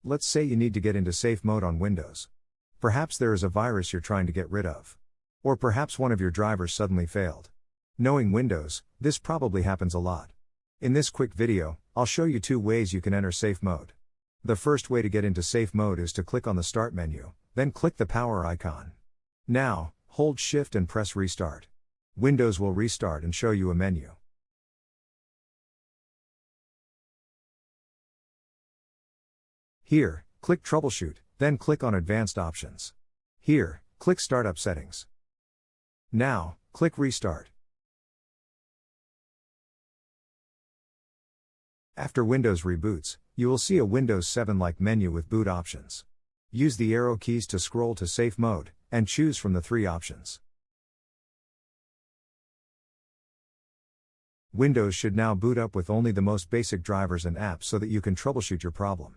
Let's say you need to get into safe mode on Windows. Perhaps there is a virus you're trying to get rid of. Or perhaps one of your drivers suddenly failed. Knowing Windows, this probably happens a lot. In this quick video, I'll show you 2 ways you can enter safe mode. The first way to get into safe mode is to click on the Start menu, then click the power icon. Now, hold Shift and press Restart. Windows will restart and show you a menu. Here, click Troubleshoot, then click on Advanced Options. Here, click Startup Settings. Now, click Restart. After Windows reboots, you will see a Windows 7-like menu with boot options. Use the arrow keys to scroll to Safe Mode, and choose from the 3 options. Windows should now boot up with only the most basic drivers and apps so that you can troubleshoot your problem.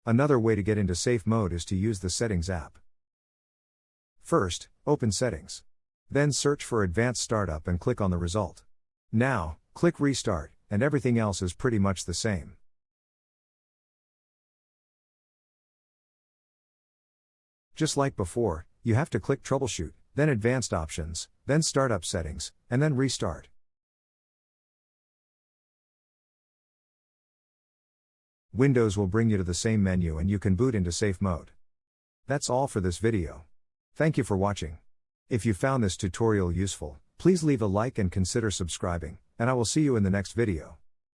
Another way to get into safe mode is to use the Settings app. First, open Settings. Then search for Advanced Startup and click on the result. Now, click Restart, and everything else is pretty much the same. Just like before, you have to click Troubleshoot, then Advanced Options, then Startup Settings, and then Restart. Windows will bring you to the same menu and you can boot into safe mode. That's all for this video. Thank you for watching. If you found this tutorial useful, please leave a like and consider subscribing, and I will see you in the next video.